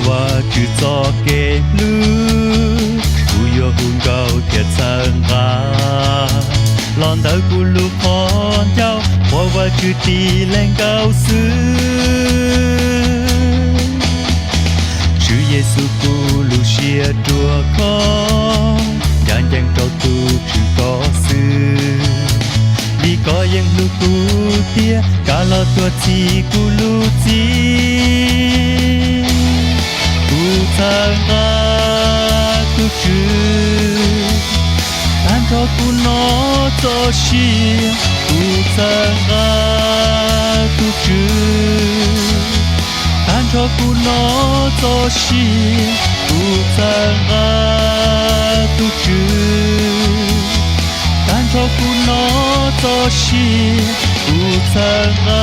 我只做给路，不有红高铁层啊，浪到咕噜破掉，我只地能高斯，是耶稣咕噜写着空，让人找到只高斯。你có yang luku dia kalau tua ci kulu ci ku tanga ku chu tan cho ku no to shi ku tanga ku chu tan cho ku no to shi ku tanga ku chu tan cho ku no to shi ku tanga